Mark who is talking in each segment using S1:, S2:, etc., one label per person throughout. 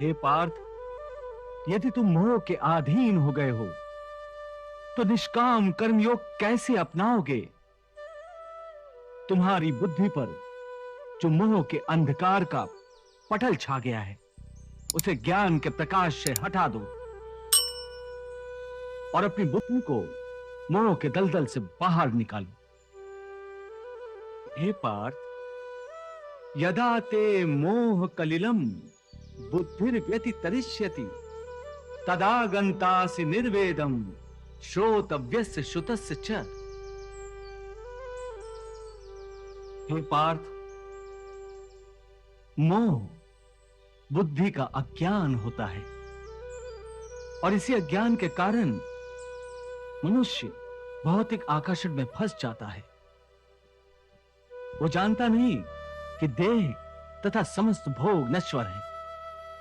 S1: हे पार्थ, यदि तुम मोह के अधीन हो गए हो तो निष्काम कर्मयोग कैसे अपनाओगे? तुम्हारी बुद्धि पर जो मोह के अंधकार का पटल छा गया है, उसे ज्ञान के प्रकाश से हटा दो और अपनी बुद्धि को मोह के दलदल से बाहर निकालो। हे पार्थ, यदा ते मोह कलिलम बुद्धिर्व्यतितरिष्यति तदा गन्तासि निर्वेदम श्रोतव्यस्य श्रुतस्य च। हे पार्थ, मोह बुद्धि का अज्ञान होता है और इसी अज्ञान के कारण मनुष्य भौतिक आकर्षण में फंस जाता है। वो जानता नहीं कि देह तथा समस्त भोग नश्वर है,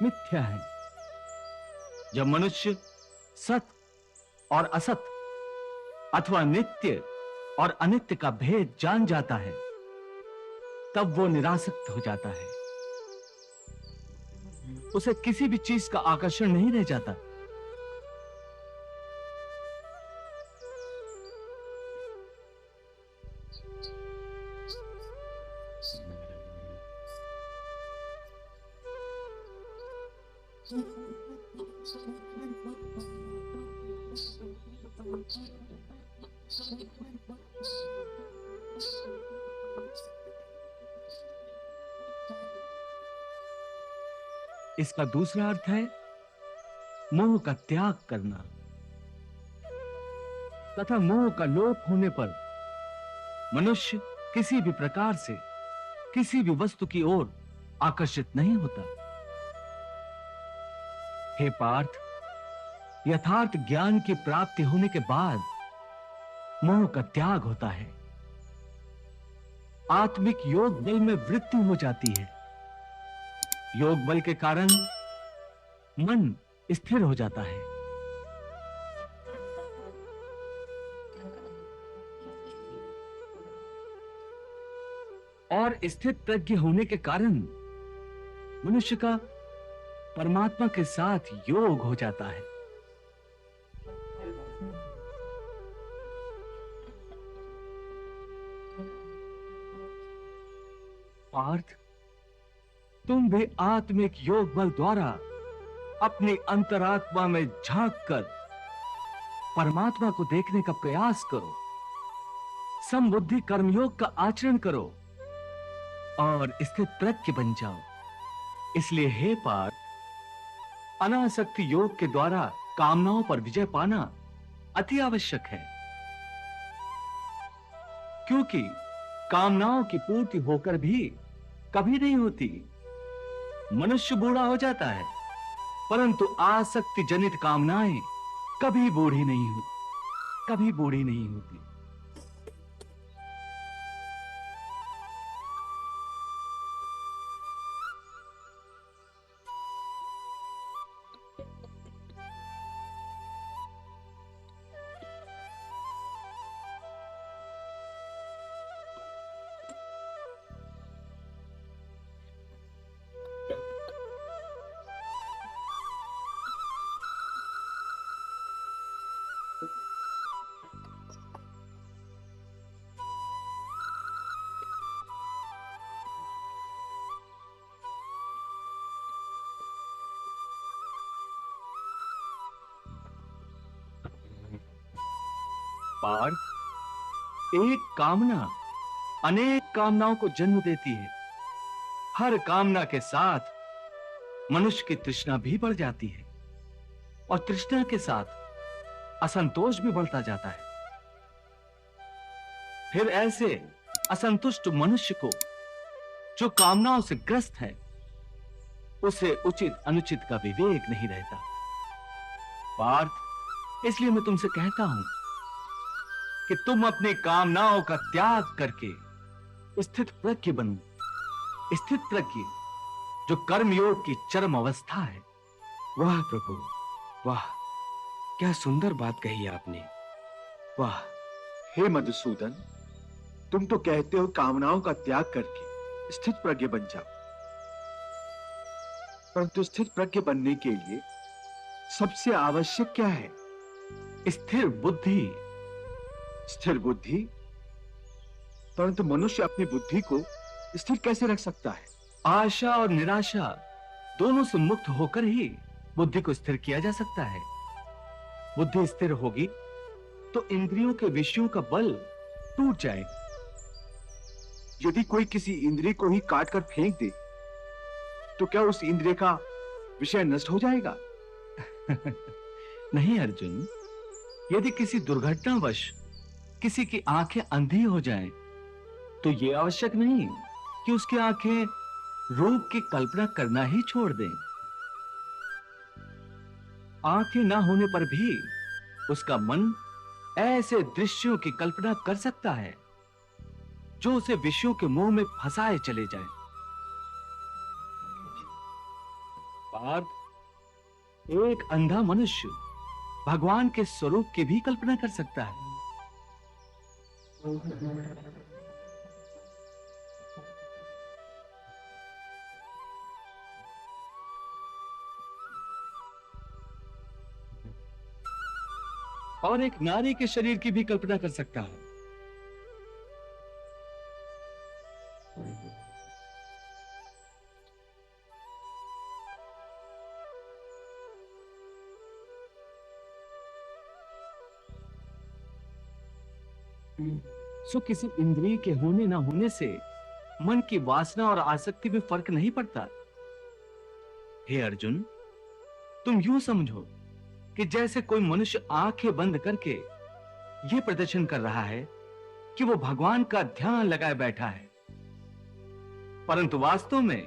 S1: मिथ्या है। जब मनुष्य सत और असत अथवा नित्य और अनित्य का भेद जान जाता है, तब वो निरासक्त हो जाता है। उसे किसी भी चीज का आकर्षण नहीं रह जाता। इसका दूसरा अर्थ है मोह का त्याग करना तथा मोह का लोप होने पर मनुष्य किसी भी प्रकार से किसी भी वस्तु की ओर आकर्षित नहीं होता। हे पार्थ, यथार्थ ज्ञान की प्राप्ति होने के बाद मोह का त्याग होता है। आत्मिक योग बल में वृद्धि हो जाती है। योग बल के कारण मन स्थिर हो जाता है। और स्थित प्रज्ञ होने के कारण मनुष्य का परमात्मा के साथ योग हो जाता है। पार्थ, तुम भी आत्मिक योग बल द्वारा अपनी अंतरात्मा में झांककर परमात्मा को देखने का प्रयास करो। समबुद्धि कर्मयोग का आचरण करो और स्थित प्रज्ञ बन जाओ। इसलिए हे पार्थ, अनासक्ति योग के द्वारा कामनाओं पर विजय पाना अति आवश्यक है, क्योंकि कामनाओं की पूर्ति होकर भी कभी नहीं होती। मनुष्य बूढ़ा हो जाता है, परंतु आसक्ति जनित कामनाएं कभी बूढ़ी नहीं होती, कभी बूढ़ी नहीं होती। पार्थ, एक कामना अनेक कामनाओं को जन्म देती है। हर कामना के साथ मनुष्य की तृष्णा भी बढ़ जाती है और तृष्णा के साथ असंतोष भी बढ़ता जाता है। फिर ऐसे असंतुष्ट मनुष्य को, जो कामनाओं से ग्रस्त है, उसे उचित अनुचित का विवेक नहीं रहता। पार्थ, इसलिए मैं तुमसे कहता हूं कि तुम अपनी कामनाओं का त्याग करके स्थित प्रज्ञ बनो। स्थित प्रज्ञ जो कर्मयोग की चरम अवस्था है।
S2: वाह प्रभु, वाह, क्या सुंदर बात कही आपने। वाह।
S3: हे मधुसूदन, तुम तो कहते हो कामनाओं का त्याग करके स्थित प्रज्ञ बन जाओ, परंतु स्थिर प्रज्ञ बनने के लिए सबसे आवश्यक क्या है?
S1: स्थिर बुद्धि।
S3: स्थिर बुद्धि? परंतु मनुष्य अपनी बुद्धि को स्थिर कैसे रख सकता है?
S1: आशा और निराशा दोनों से मुक्त होकर ही बुद्धि को स्थिर किया जा सकता है। बुद्धि स्थिर होगी तो इंद्रियों के विषयों का बल टूट जाएगा।
S3: यदि कोई किसी इंद्रिय को ही काट कर फेंक दे तो क्या उस इंद्रिय का विषय नष्ट हो जाएगा?
S1: नहीं अर्जुन, यदि किसी दुर्घटनावश किसी की आंखें अंधी हो जाएं, तो यह आवश्यक नहीं कि उसकी आंखें रूप की कल्पना करना ही छोड़ दें। आंखें ना होने पर भी उसका मन ऐसे दृश्यों की कल्पना कर सकता है जो उसे विषयों के मोह में फंसाए चले जाए। पार्थ, एक अंधा मनुष्य भगवान के स्वरूप की भी कल्पना कर सकता है। और एक नारी के शरीर की भी कल्पना कर सकता है। सो किसी इंद्रिय के होने ना होने से मन की वासना और आसक्ति में फर्क नहीं पड़ता। हे अर्जुन, तुम यूं समझो कि जैसे कोई मनुष्य आंखें बंद करके यह प्रदर्शन कर रहा है कि वो भगवान का ध्यान लगाए बैठा है, परंतु वास्तव में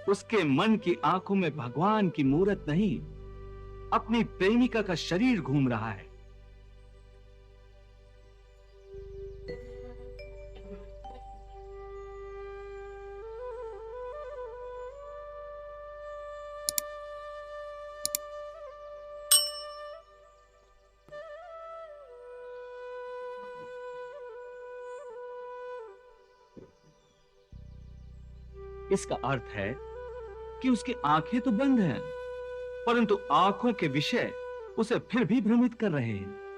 S1: उसके मन की आंखों में भगवान की मूरत नहीं, अपनी प्रेमिका का शरीर घूम रहा है। इसका अर्थ है कि उसकी आंखें तो बंद हैं, परंतु आंखों के विषय उसे फिर भी भ्रमित कर रहे हैं।